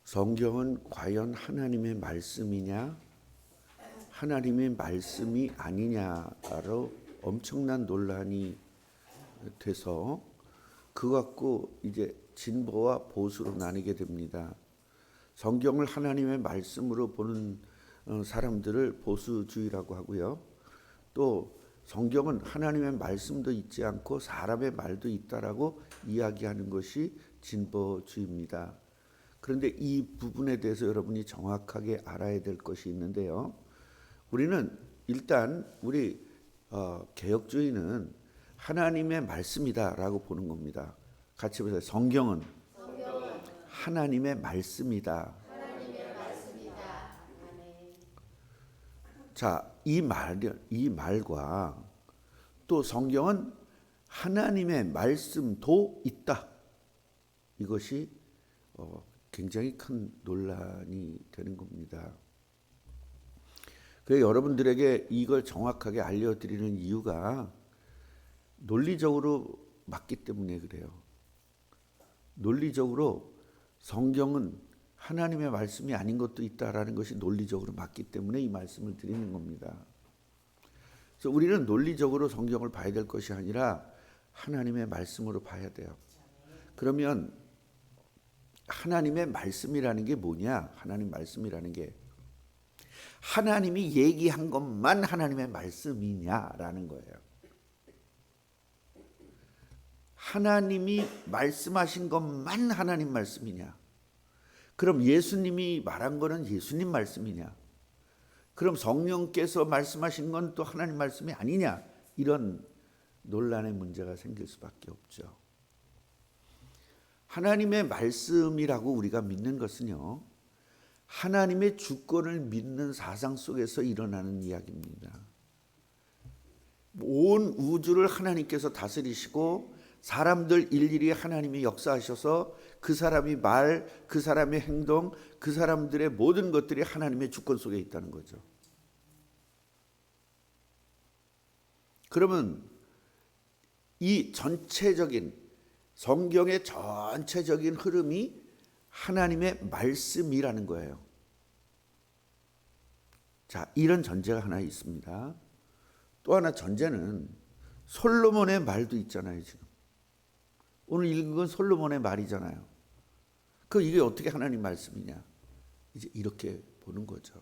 성경은 과연 하나님의 말씀이냐, 하나님의 말씀이 아니냐로 엄청난 논란이 돼서 그거 갖고 이제 진보와 보수로 나뉘게 됩니다. 성경을 하나님의 말씀으로 보는 사람들을 보수주의라고 하고요. 또 성경은 하나님의 말씀도 있지 않고 사람의 말도 있다라고 이야기하는 것이 진보주의입니다. 그런데 이 부분에 대해서 여러분이 정확하게 알아야 될 것이 있는데요. 우리는 일단 우리 개혁주의는 하나님의 말씀이다라고 보는 겁니다. 같이 보세요. 성경은 하나님의 말씀이다. 자, 이 말과 또 성경은 하나님의 말씀도 있다. 이것이 굉장히 큰 논란이 되는 겁니다. 그래서 여러분들에게 이걸 정확하게 알려드리는 이유가 논리적으로 맞기 때문에 그래요. 논리적으로 성경은 하나님의 말씀이 아닌 것도 있다라는 것이 논리적으로 맞기 때문에 이 말씀을 드리는 겁니다. 그래서 우리는 논리적으로 성경을 봐야 될 것이 아니라 하나님의 말씀으로 봐야 돼요. 그러면 하나님의 말씀이라는 게 뭐냐? 하나님 말씀이라는 게 하나님이 얘기한 것만 하나님의 말씀이냐라는 거예요. 하나님이 말씀하신 것만 하나님 말씀이냐? 그럼 예수님이 말한 거는 예수님 말씀이냐? 그럼 성령께서 말씀하신 건 또 하나님 말씀이 아니냐? 이런 논란의 문제가 생길 수밖에 없죠. 하나님의 말씀이라고 우리가 믿는 것은요, 하나님의 주권을 믿는 사상 속에서 일어나는 이야기입니다. 온 우주를 하나님께서 다스리시고 사람들 일일이 하나님이 역사하셔서 그 사람이 말, 그 사람의 행동, 그 사람들의 모든 것들이 하나님의 주권 속에 있다는 거죠. 그러면 이 전체적인 성경의 전체적인 흐름이 하나님의 말씀이라는 거예요. 자, 이런 전제가 하나 있습니다. 또 하나 전제는 솔로몬의 말도 있잖아요, 지금. 오늘 읽은 건 솔로몬의 말이잖아요. 이게 어떻게 하나님 말씀이냐? 이제 이렇게 보는 거죠.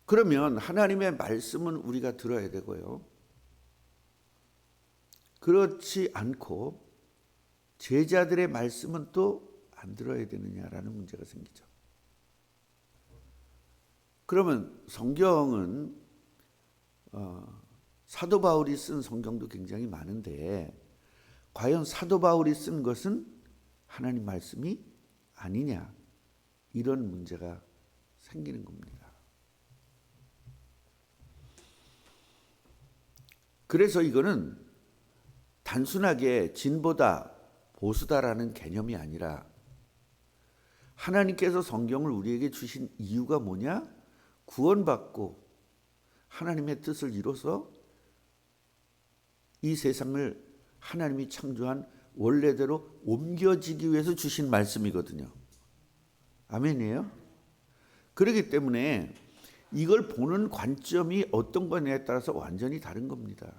그러면 하나님의 말씀은 우리가 들어야 되고요. 그렇지 않고 제자들의 말씀은 또 안 들어야 되느냐라는 문제가 생기죠. 그러면 성경은 사도 바울이 쓴 성경도 굉장히 많은데 과연 사도 바울이 쓴 것은 하나님 말씀이 아니냐? 이런 문제가 생기는 겁니다. 그래서 이거는 단순하게 진보다 보수다라는 개념이 아니라 하나님께서 성경을 우리에게 주신 이유가 뭐냐? 구원받고 하나님의 뜻을 이뤄서 이 세상을 하나님이 창조한 원래대로 옮겨지기 위해서 주신 말씀이거든요. 아멘이에요? 그렇기 때문에 이걸 보는 관점이 어떤 거냐에 따라서 완전히 다른 겁니다.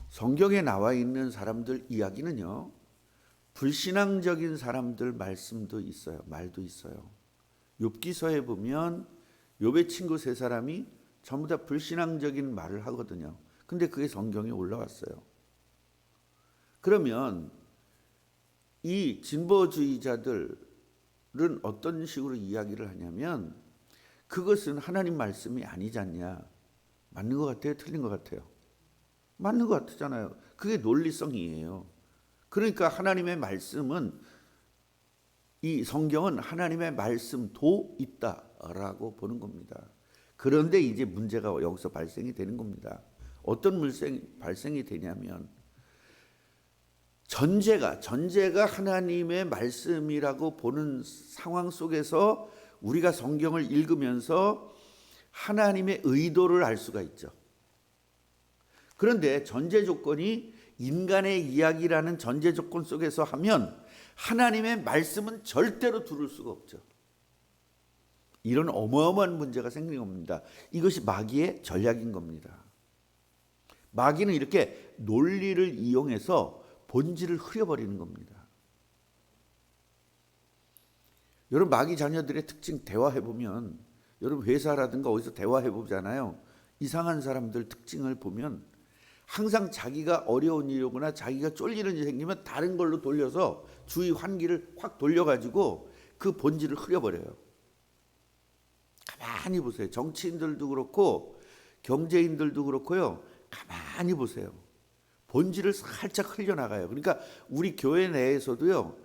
성경에 나와 있는 사람들 이야기는요, 불신앙적인 사람들 말씀도 있어요. 말도 있어요. 욥기서에 보면 욥의 친구 세 사람이 전부 다 불신앙적인 말을 하거든요. 근데 그게 성경에 올라왔어요. 그러면 이 진보주의자들은 어떤 식으로 이야기를 하냐면 그것은 하나님 말씀이 아니지 않냐. 맞는 것 같아요? 틀린 것 같아요? 맞는 것 같잖아요. 그게 논리성이에요. 그러니까 하나님의 말씀은, 이 성경은 하나님의 말씀도 있다라고 보는 겁니다. 그런데 이제 문제가 여기서 발생이 되는 겁니다. 어떤 발생이 되냐면 전제가 하나님의 말씀이라고 보는 상황 속에서 우리가 성경을 읽으면서 하나님의 의도를 알 수가 있죠. 그런데 전제 조건이 인간의 이야기라는 전제 조건 속에서 하면 하나님의 말씀은 절대로 들을 수가 없죠. 이런 어마어마한 문제가 생긴 겁니다. 이것이 마귀의 전략인 겁니다. 마귀는 이렇게 논리를 이용해서 본질을 흐려버리는 겁니다. 여러분, 마귀 자녀들의 특징 대화해보면, 여러분 회사라든가 어디서 대화해보잖아요. 이상한 사람들 특징을 보면 항상 자기가 어려운 일이거나 자기가 쫄리는 일이 생기면 다른 걸로 돌려서 주의 환기를 확 돌려가지고 그 본질을 흐려버려요. 가만히 보세요. 정치인들도 그렇고 경제인들도 그렇고요. 가만히 보세요. 본질을 살짝 흘려나가요. 그러니까 우리 교회 내에서도요.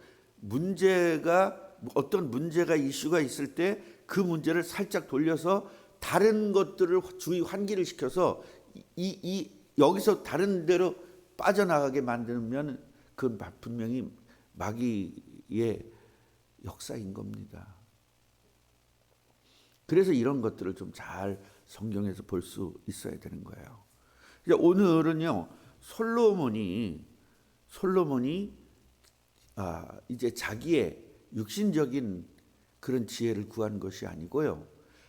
어떤 문제가 이슈가 있을 때 그 문제를 살짝 돌려서 다른 것들을 주의 환기를 시켜서 여기서 다른 데로 빠져나가게 만들면 그건 분명히 마귀의 역사인 겁니다. 그래서 이런 것들을 좀 잘 성경에서 볼 수 있어야 되는 거예요. 오늘은요, 솔로몬이 이제 자기의 육신적인 그런 지혜를 구한 것이 아니고요,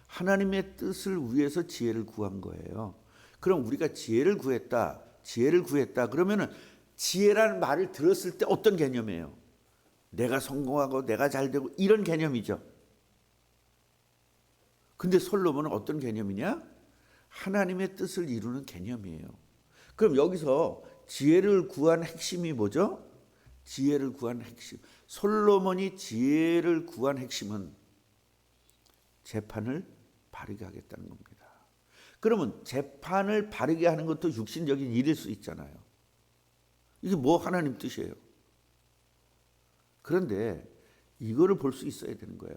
하나님의 뜻을 위해서 지혜를 구한 거예요. 그럼 우리가 지혜를 구했다 그러면은 지혜라는 말을 들었을 때 어떤 개념이에요? 내가 성공하고 내가 잘 되고 이런 개념이죠. 근데 솔로몬은 어떤 개념이냐? 하나님의 뜻을 이루는 개념이에요. 그럼 여기서 지혜를 구한 핵심이 뭐죠? 지혜를 구한 핵심. 솔로몬이 지혜를 구한 핵심은 재판을 바르게 하겠다는 겁니다. 그러면 재판을 바르게 하는 것도 육신적인 일일 수 있잖아요. 이게 뭐 하나님 뜻이에요. 그런데 이거를 볼 수 있어야 되는 거예요.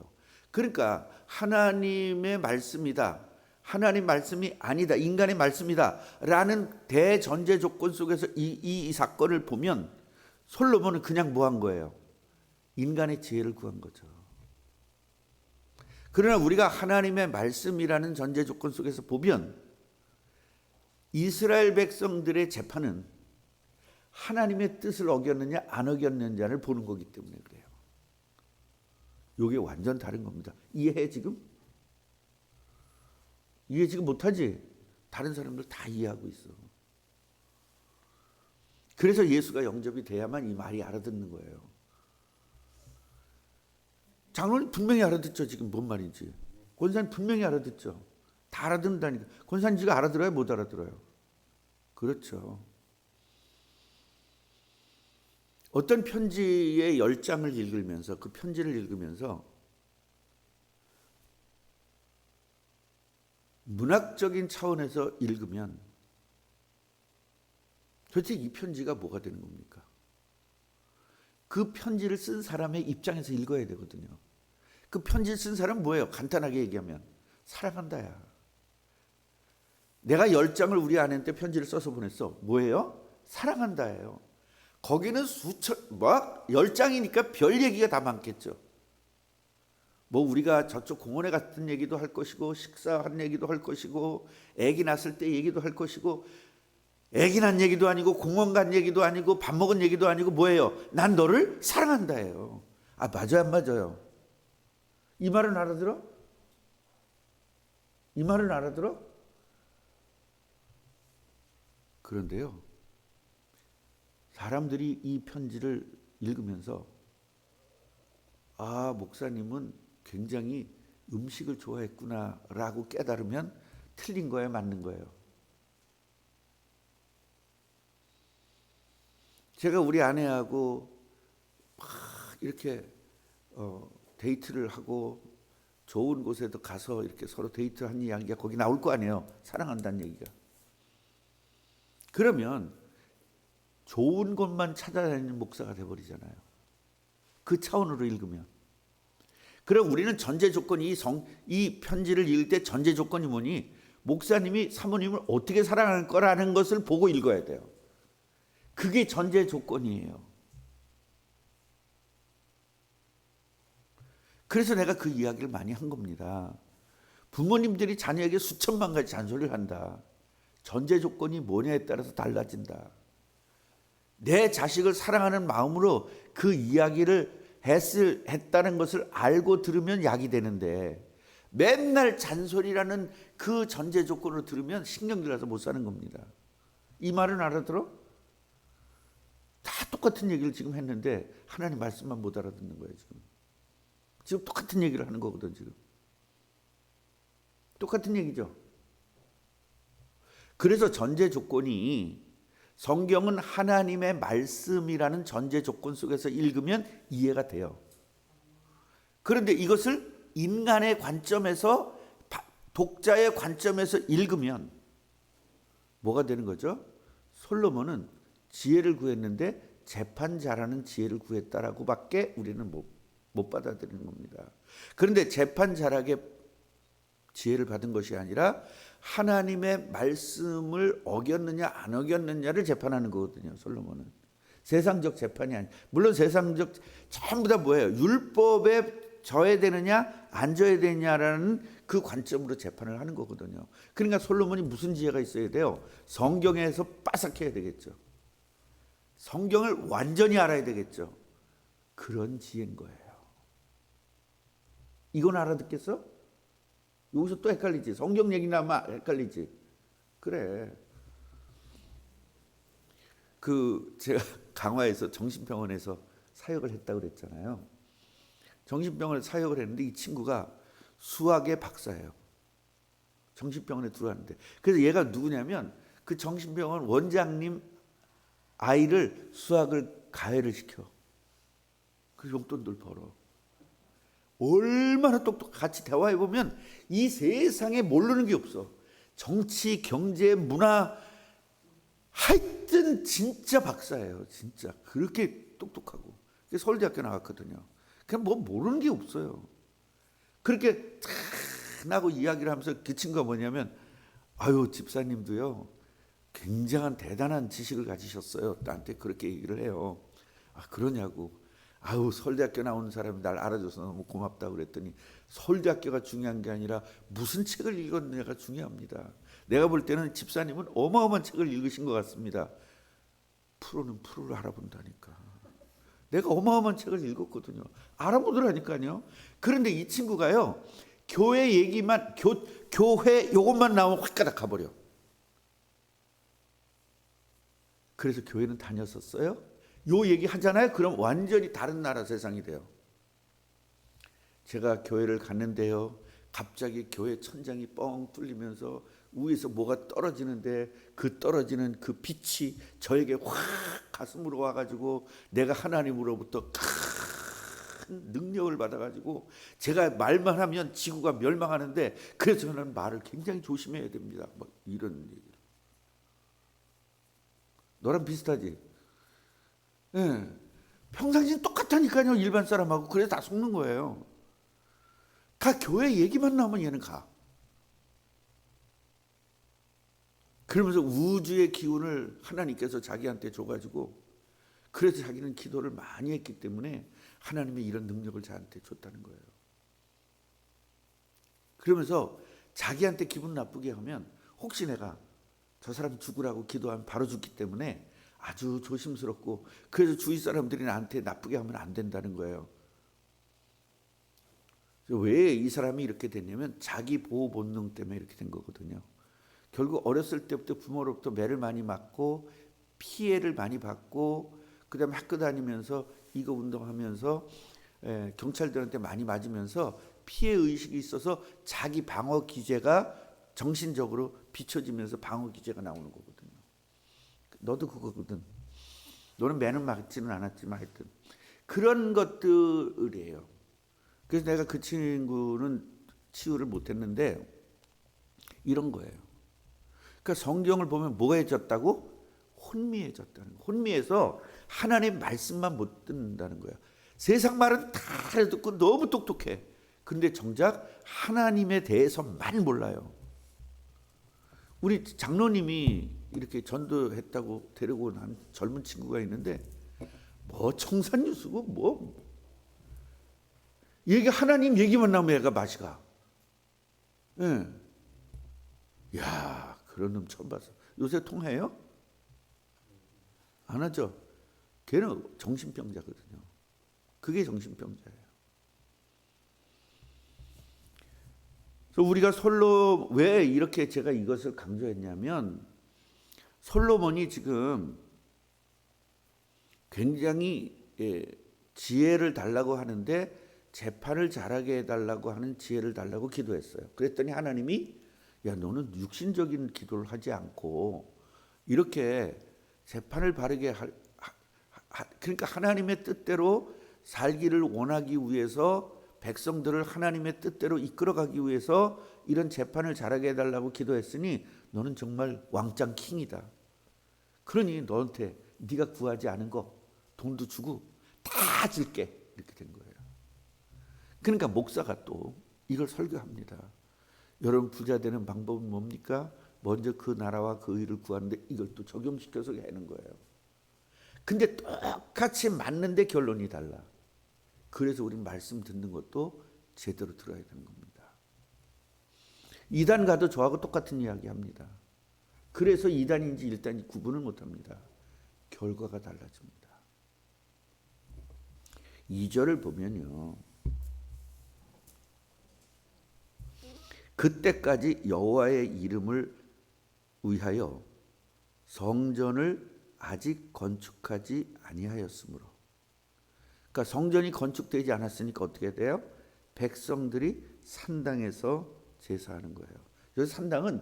그러니까 하나님의 말씀이다, 하나님 말씀이 아니다, 인간의 말씀이다 라는 대전제 조건 속에서 이 사건을 보면 솔로몬은 그냥 뭐 한 거예요? 인간의 지혜를 구한 거죠. 그러나 우리가 하나님의 말씀이라는 전제 조건 속에서 보면 이스라엘 백성들의 재판은 하나님의 뜻을 어겼느냐 안 어겼느냐를 보는 거기 때문에 그래요. 이게 완전 다른 겁니다. 이해해 지금? 이해 지금 못하지? 다른 사람들 다 이해하고 있어. 그래서 예수가 영접이 돼야만 이 말이 알아듣는 거예요. 장로님 분명히 알아듣죠. 지금 뭔 말인지. 권사님 분명히 알아듣죠. 다 알아듣는다니까. 권사님지가 알아들어요? 못 알아들어요? 그렇죠. 어떤 편지의 10장을 읽으면서 그 편지를 읽으면서 문학적인 차원에서 읽으면 도대체 이 편지가 뭐가 되는 겁니까? 그 편지를 쓴 사람의 입장에서 읽어야 되거든요. 그 편지를 쓴 사람은 뭐예요? 간단하게 얘기하면 사랑한다야. 내가 10장을 우리 아내한테 편지를 써서 보냈어. 뭐예요? 사랑한다예요. 거기는 10장이니까 별 얘기가 다 많겠죠. 뭐 우리가 저쪽 공원에 갔던 얘기도 할 것이고, 식사한 얘기도 할 것이고, 아기 낳았을 때 얘기도 할 것이고, 아기 낳은 얘기도 아니고, 공원 간 얘기도 아니고, 밥 먹은 얘기도 아니고, 뭐예요? 난 너를 사랑한다예요. 아, 맞아요, 안 맞아요? 이 말은 알아들어? 이 말은 알아들어? 그런데요, 사람들이 이 편지를 읽으면서 아, 목사님은 굉장히 음식을 좋아했구나라고 깨달으면 틀린 거예요, 맞는 거예요? 제가 우리 아내하고 막 이렇게 데이트를 하고 좋은 곳에도 가서 이렇게 서로 데이트한 이야기가 거기 나올 거 아니에요. 사랑한다는 얘기가. 그러면 좋은 곳만 찾아다니는 목사가 돼버리잖아요. 그 차원으로 읽으면. 그럼 우리는 전제 조건이 이 편지를 읽을 때 전제 조건이 뭐니? 목사님이 사모님을 어떻게 사랑할 거라는 것을 보고 읽어야 돼요. 그게 전제 조건이에요. 그래서 내가 그 이야기를 많이 한 겁니다. 부모님들이 자녀에게 수천만 가지 잔소리를 한다. 전제 조건이 뭐냐에 따라서 달라진다. 내 자식을 사랑하는 마음으로 그 이야기를 했다는 것을 알고 들으면 약이 되는데 맨날 잔소리라는 그 전제 조건을 들으면 신경질나서 못 사는 겁니다. 이 말은 알아들어? 다 똑같은 얘기를 지금 했는데 하나님 말씀만 못 알아듣는 거예요. 지금 똑같은 얘기를 하는 거거든. 지금 똑같은 얘기죠. 그래서 전제 조건이 성경은 하나님의 말씀이라는 전제 조건 속에서 읽으면 이해가 돼요. 그런데 이것을 인간의 관점에서, 독자의 관점에서 읽으면 뭐가 되는 거죠? 솔로몬은 지혜를 구했는데 재판 잘하는 지혜를 구했다라고 밖에 우리는 못 받아들이는 겁니다. 그런데 재판 잘하게 지혜를 받은 것이 아니라 하나님의 말씀을 어겼느냐 안 어겼느냐를 재판하는 거거든요. 솔로몬은 세상적 재판이 아니, 물론 세상적 전부 다 뭐예요? 율법에 져야 되느냐 안 져야 되느냐라는 그 관점으로 재판을 하는 거거든요. 그러니까 솔로몬이 무슨 지혜가 있어야 돼요? 성경에서 빠삭해야 되겠죠. 성경을 완전히 알아야 되겠죠. 그런 지혜인 거예요. 이건 알아듣겠어? 여기서 또 헷갈리지. 성경 얘기 나면 헷갈리지. 그래. 제가 강화에서 정신병원에서 사역을 했다고 그랬잖아요. 정신병원에 사역을 했는데 이 친구가 수학의 박사예요. 정신병원에 들어왔는데. 그래서 얘가 누구냐면 그 정신병원 원장님 아이를 수학을 가해를 시켜. 그 용돈들 벌어. 얼마나 같이 대화해보면 이 세상에 모르는 게 없어. 정치, 경제, 문화, 하여튼 진짜 박사예요. 진짜 그렇게 똑똑하고. 서울대학교 나왔거든요. 그냥 뭐 모르는 게 없어요. 그렇게 나하고 이야기를 하면서 그 친구가 뭐냐면, 아유 집사님도요 굉장한 대단한 지식을 가지셨어요. 나한테 그렇게 얘기를 해요. 아 그러냐고. 아우 서울대학교 나오는 사람이 날 알아줘서 너무 고맙다고 그랬더니 서울대학교가 중요한 게 아니라 무슨 책을 읽었느냐가 중요합니다. 내가 볼 때는 집사님은 어마어마한 책을 읽으신 것 같습니다. 프로는 프로를 알아본다니까. 내가 어마어마한 책을 읽었거든요. 알아보더라니까요. 그런데 이 친구가요 교회 얘기만 교회 요것만 나오면 확 가닥 가버려. 그래서 교회는 다녔었어요. 요 얘기 하잖아요. 그럼 완전히 다른 나라 세상이 돼요. 제가 교회를 갔는데요. 갑자기 교회 천장이 뻥 뚫리면서 위에서 뭐가 떨어지는데 그 떨어지는 그 빛이 저에게 확 가슴으로 와가지고 내가 하나님으로부터 큰 능력을 받아가지고 제가 말만 하면 지구가 멸망하는데 그래서 저는 말을 굉장히 조심해야 됩니다. 뭐 이런 얘기를. 너랑 비슷하지? 예. 평상시는 똑같다니까요. 일반 사람하고. 그래서 다 속는 거예요. 다 교회 얘기만 나오면 얘는 가. 그러면서 우주의 기운을 하나님께서 자기한테 줘가지고 그래서 자기는 기도를 많이 했기 때문에 하나님이 이런 능력을 저한테 줬다는 거예요. 그러면서 자기한테 기분 나쁘게 하면 혹시 내가 저 사람 죽으라고 기도하면 바로 죽기 때문에 아주 조심스럽고 그래서 주위 사람들이 나한테 나쁘게 하면 안 된다는 거예요. 왜 이 사람이 이렇게 됐냐면 자기 보호 본능 때문에 이렇게 된 거거든요. 결국 어렸을 때부터 부모로부터 매를 많이 맞고 피해를 많이 받고 그다음에 학교 다니면서 이거 운동하면서 경찰들한테 많이 맞으면서 피해 의식이 있어서 자기 방어 기제가 정신적으로 비춰지면서 방어 기제가 나오는 거거든요. 너도 그거거든. 너는 매는 맞지는 않았지만 하여튼 그런 것들이에요. 그래서 내가 그 친구는 치유를 못했는데 이런 거예요. 그러니까 성경을 보면 뭐해졌다고? 혼미해졌다는 거예요. 혼미해서 하나님의 말씀만 못 듣는다는 거예요. 세상 말은 다 듣고 너무 똑똑해. 근데 정작 하나님에 대해서만 몰라요. 우리 장로님이 이렇게 전도했다고 데리고 온 한 젊은 친구가 있는데 뭐 청산유수고 뭐 얘기 하나님 얘기만 나오면 얘가 맛이 가. 예. 야 그런 놈 처음 봤어. 요새 통해요? 안 하죠. 걔는 정신병자거든요. 그게 정신병자예요. 그래서 우리가 왜 이렇게 제가 이것을 강조했냐면, 솔로몬이 지금 굉장히 지혜를 달라고 하는데 재판을 잘하게 해달라고 하는 지혜를 달라고 기도했어요. 그랬더니 하나님이 야, 너는 육신적인 기도를 하지 않고 이렇게 재판을 바르게 그러니까 하나님의 뜻대로 살기를 원하기 위해서 백성들을 하나님의 뜻대로 이끌어가기 위해서 이런 재판을 잘하게 해달라고 기도했으니 너는 정말 왕짱 킹이다. 그러니 너한테 네가 구하지 않은 거 돈도 주고 다 줄게. 이렇게 된 거예요. 그러니까 목사가 또 이걸 설교합니다. 여러분 부자 되는 방법은 뭡니까? 먼저 그 나라와 그 의를 구하는데 이걸 또 적용시켜서 하는 거예요. 근데 똑같이 맞는데 결론이 달라. 그래서 우리 말씀 듣는 것도 제대로 들어야 되는 겁니다. 이단 가도 저하고 똑같은 이야기 합니다. 그래서 이단인지 일단인지 구분을 못합니다. 결과가 달라집니다. 2절을 보면요, 그때까지 여호와의 이름을 위하여 성전을 아직 건축하지 아니하였으므로. 그러니까 성전이 건축되지 않았으니까 어떻게 돼요? 백성들이 산당에서 제사하는 거예요. 그래서 산당은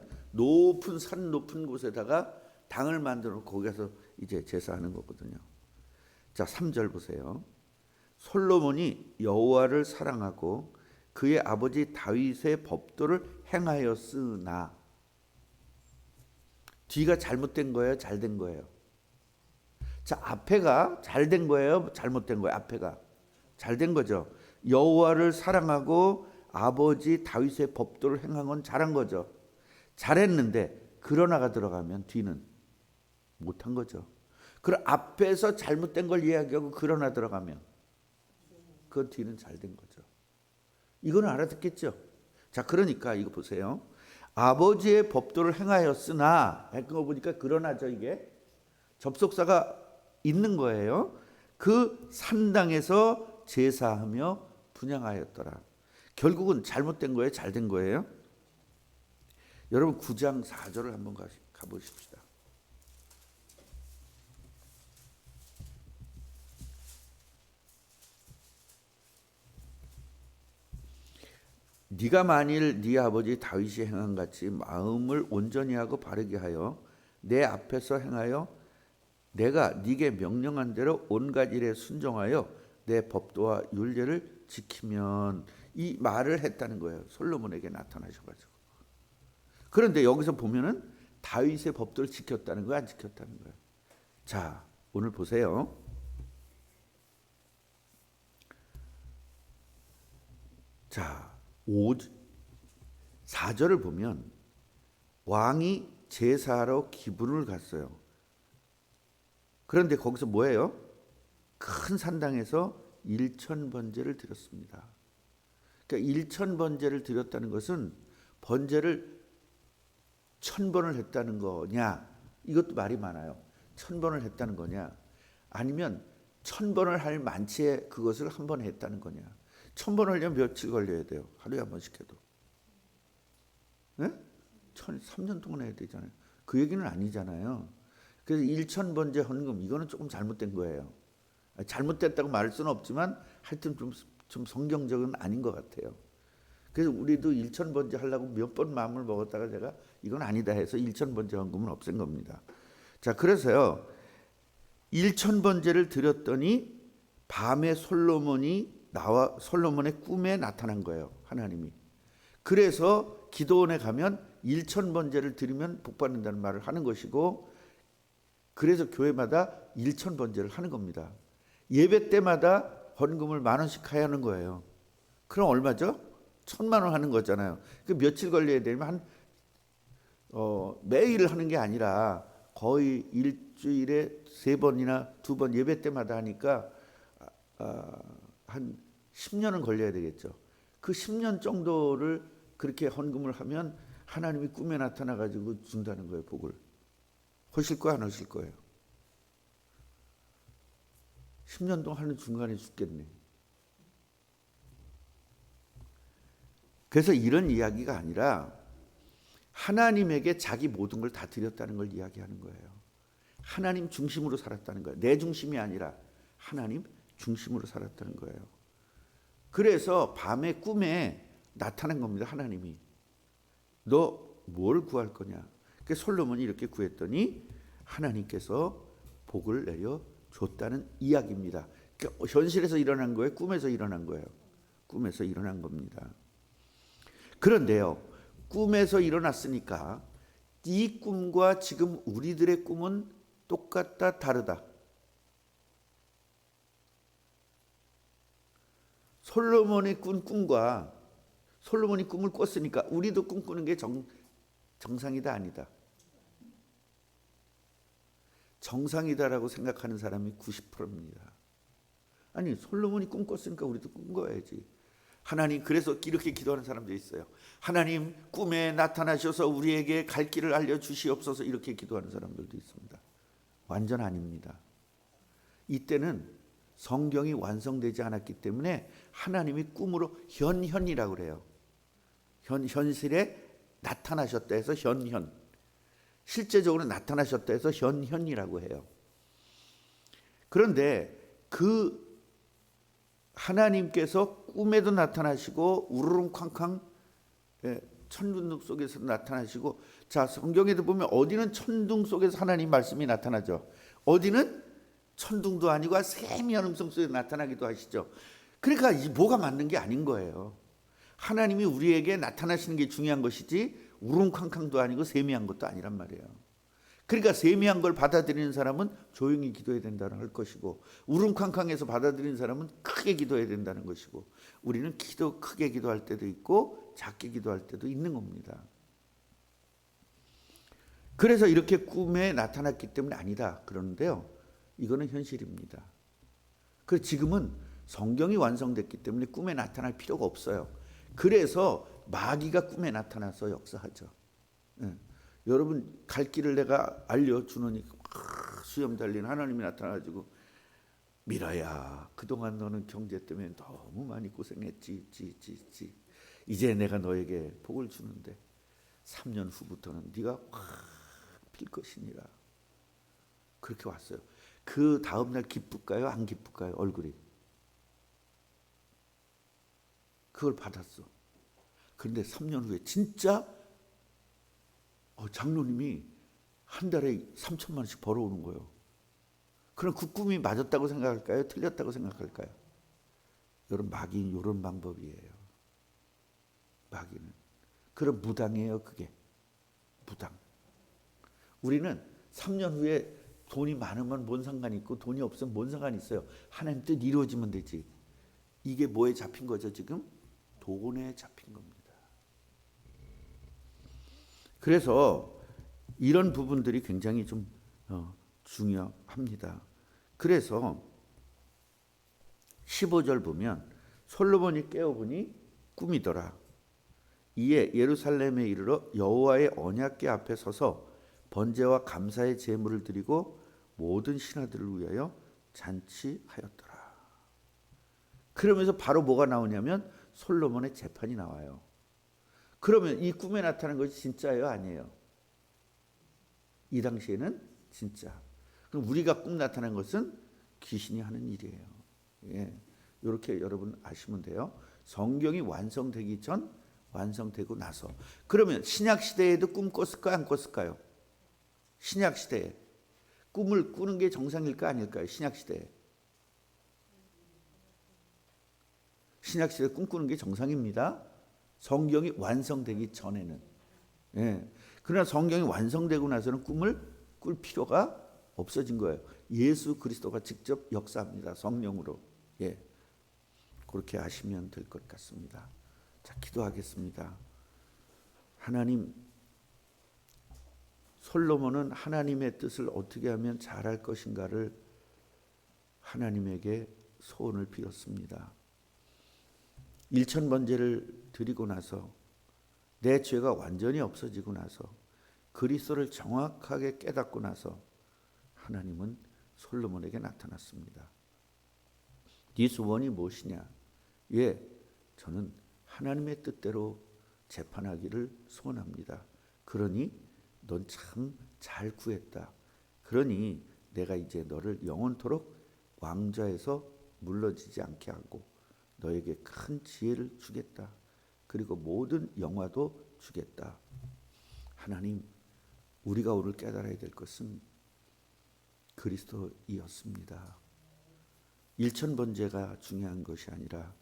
산 높은 곳에다가 당을 만들어 거기서 이제 제사하는 거거든요. 자, 3절 보세요. 솔로몬이 여호와를 사랑하고 그의 아버지 다윗의 법도를 행하였으나. 뒤가 잘못된 거예요? 잘된 거예요? 자, 앞에가 잘된 거예요? 잘못된 거예요? 앞에가 잘된 거죠. 여호와를 사랑하고 아버지 다윗의 법도를 행한 건 잘한 거죠. 잘했는데 그러나가 들어가면 뒤는 못한 거죠. 그럼 앞에서 잘못된 걸 이야기하고 그러나 들어가면 그 뒤는 잘된 거죠. 이거는 알아듣겠죠? 자, 그러니까 이거 보세요. 아버지의 법도를 행하였으나, 그거 보니까 그러나죠. 이게 접속사가 있는 거예요. 그 산당에서 제사하며 분향하였더라. 결국은 잘못된 거예요? 잘된 거예요? 여러분 9장 4절을 한번 가보십시다. 네가 만일 네 아버지 다윗이 행한 같이 마음을 온전히 하고 바르게 하여 내 앞에서 행하여 내가 네게 명령한 대로 온갖 일에 순종하여 내 법도와 율례를 지키면, 이 말을 했다는 거예요. 솔로몬에게 나타나셔가지고. 그런데 여기서 보면은 다윗의 법도를 지켰다는 거예요, 안 지켰다는 거예요? 자, 오늘 보세요. 자, 4절을 보면 왕이 제사하러 기분을 갔어요. 그런데 거기서 뭐예요? 큰 산당에서 1,000번제를 드렸습니다. 그러니까 1,000번제를 드렸다는 것은 번제를 1,000번을 했다는 거냐? 이것도 말이 많아요. 1,000번을 했다는 거냐? 아니면 1,000번을 할 만치에 그것을 한 번 했다는 거냐? 1,000번 하려면 며칠 걸려야 돼요? 하루에 한 번씩 해도. 네? 3년 동안 해야 되잖아요. 그 얘기는 아니잖아요. 그래서 1,000번제 헌금, 이거는 조금 잘못된 거예요. 잘못됐다고 말할 수는 없지만 하여튼 좀 성경적은 아닌 것 같아요. 그래서 우리도 1,000번제 하려고 몇 번 마음을 먹었다가 제가 이건 아니다 해서 1,000번제 헌금을 없앤 겁니다. 자, 그래서요 1,000번제를 드렸더니 밤에 솔로몬의 꿈에 나타난 거예요, 하나님이. 그래서 기도원에 가면 1,000번제를 드리면 복받는다는 말을 하는 것이고, 그래서 교회마다 1,000번제를 하는 겁니다. 예배 때마다 헌금을 10,000원씩 해야 하는 거예요. 그럼 얼마죠? 1,000만 원 하는 거잖아요. 그 며칠 걸려야 되면 매일 하는 게 아니라 거의 일주일에 3번이나 2번 예배 때마다 하니까 한 10년은 걸려야 되겠죠. 그 10년 정도를 그렇게 헌금을 하면 하나님이 꿈에 나타나 가지고 준다는 거예요, 복을. 하실 거야, 안 하실 거예요? 10년 동안 하는 중간에 죽겠네. 그래서 이런 이야기가 아니라 하나님에게 자기 모든 걸 다 드렸다는 걸 이야기하는 거예요. 하나님 중심으로 살았다는 거예요. 내 중심이 아니라 하나님 중심으로 살았다는 거예요. 그래서 밤에 꿈에 나타난 겁니다. 하나님이. 너 뭘 구할 거냐? 그 솔로몬이 이렇게 구했더니 하나님께서 복을 내려 줬다는 이야기입니다. 그러니까 현실에서 일어난 거예요? 꿈에서 일어난 거예요? 꿈에서 일어난 겁니다. 그런데요, 꿈에서 일어났으니까 이 꿈과 지금 우리들의 꿈은 똑같다, 다르다? 솔로몬이 꾼 꿈과 솔로몬이 꿈을 꿨으니까 우리도 꿈꾸는 게 정상이다, 아니다? 정상이다라고 생각하는 사람이 90%입니다. 아니, 솔로몬이 꿈 꿨으니까 우리도 꿈꿔야지. 하나님, 그래서 이렇게 기도하는 사람도 있어요. 하나님, 꿈에 나타나셔서 우리에게 갈 길을 알려주시옵소서, 이렇게 기도하는 사람들도 있습니다. 완전 아닙니다. 이때는 성경이 완성되지 않았기 때문에 하나님이 꿈으로 현현이라고 그래요. 현실에 나타나셨다 해서 현현, 실제적으로 나타나셨다 해서 현현이라고 해요. 그런데 그 하나님께서 꿈에도 나타나시고 우르릉쾅쾅 천둥 속에서 나타나시고, 자, 성경에도 보면 어디는 천둥 속에서 하나님 말씀이 나타나죠. 어디는 천둥도 아니고 세미한 음성 속에 나타나기도 하시죠. 그러니까 이 뭐가 맞는 게 아닌 거예요. 하나님이 우리에게 나타나시는 게 중요한 것이지 우릉쾅쾅도 아니고 세미한 것도 아니란 말이에요. 그러니까 세미한 걸 받아들이는 사람은 조용히 기도해야 된다는 할 것이고, 우릉쾅쾅해서 받아들이는 사람은 크게 기도해야 된다는 것이고, 우리는 크게 기도할 때도 있고 작게 기도할 때도 있는 겁니다. 그래서 이렇게 꿈에 나타났기 때문에 아니다 그러는데요, 이거는 현실입니다. 그래서 지금은 성경이 완성됐기 때문에 꿈에 나타날 필요가 없어요. 그래서 마귀가 꿈에 나타나서 역사하죠. 여러분, 갈 길을 내가 알려주노니 수염 달린 하나님이 나타나가지고, 미라야, 그동안 너는 경제 때문에 너무 많이 고생했지. 이제 내가 너에게 복을 주는데 3년 후부터는 네가 확 필 것이니라. 그렇게 왔어요. 그 다음날 기쁠까요? 안 기쁠까요? 얼굴이. 그걸 받았어. 그런데 3년 후에 진짜 장로님이 한 달에 3천만 원씩 벌어오는 거예요. 그럼 그 꿈이 맞았다고 생각할까요? 틀렸다고 생각할까요? 여러분, 마귀는 이런 방법이에요. 마귀는. 그럼 무당이에요, 그게. 무당. 우리는 3년 후에 돈이 많으면 뭔 상관이 있고 돈이 없으면 뭔 상관이 있어요. 하나님 뜻 이루어지면 되지. 이게 뭐에 잡힌 거죠, 지금? 돈에 잡힌 겁니다. 그래서 이런 부분들이 굉장히 좀 중요합니다. 그래서 15절 보면 솔로몬이 깨어보니 꿈이더라. 이에 예루살렘에 이르러 여호와의 언약궤 앞에 서서 번제와 감사의 제물을 드리고 모든 신하들을 위하여 잔치하였더라. 그러면서 바로 뭐가 나오냐면 솔로몬의 재판이 나와요. 그러면 이 꿈에 나타난 것이 진짜예요, 아니에요? 이 당시에는 진짜. 그럼 우리가 꿈 나타난 것은 귀신이 하는 일이에요. 예, 이렇게 여러분 아시면 돼요. 성경이 완성되기 전, 완성되고 나서. 그러면 신약 시대에도 꿈 꿨을까요, 안 꿨을까요? 신약 시대에 꿈을 꾸는 게 정상일까, 아닐까요? 신약 시대에. 신약 시대에 꿈꾸는 게 정상입니다. 성경이 완성되기 전에는. 예. 그러나 성경이 완성되고 나서는 꿈을 꿀 필요가 없어진 거예요. 예수 그리스도가 직접 역사합니다. 성령으로. 예. 그렇게 아시면 될 것 같습니다. 자, 기도하겠습니다. 하나님, 솔로몬은 하나님의 뜻을 어떻게 하면 잘할 것인가를 하나님에게 소원을 빌었습니다. 1000번제를 드리고 나서 내 죄가 완전히 없어지고 나서 그리스도를 정확하게 깨닫고 나서 하나님은 솔로몬에게 나타났습니다. 네 소원이 무엇이냐? 예, 저는 하나님의 뜻대로 재판하기를 소원합니다. 그러니 넌 참 잘 구했다. 그러니 내가 이제 너를 영원토록 왕좌에서 물러지지 않게 하고 너에게 큰 지혜를 주겠다. 그리고 모든 영화도 주겠다. 하나님, 우리가 오늘 깨달아야 될 것은 그리스도이었습니다. 1000번제가 중요한 것이 아니라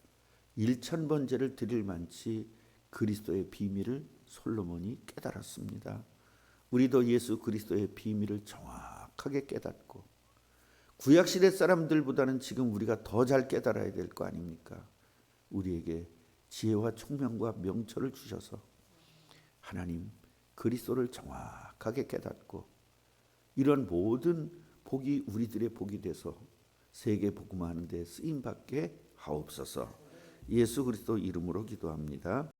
1000번제를 드릴 만치 그리스도의 비밀을 솔로몬이 깨달았습니다. 우리도 예수 그리스도의 비밀을 정확하게 깨닫고 구약시대 사람들보다는 지금 우리가 더 잘 깨달아야 될 거 아닙니까? 우리에게 지혜와 총명과 명철을 주셔서 하나님 그리스도를 정확하게 깨닫고 이런 모든 복이 우리들의 복이 돼서 세계 복음화하는 데 쓰임 받게 하옵소서. 예수 그리스도 이름으로 기도합니다.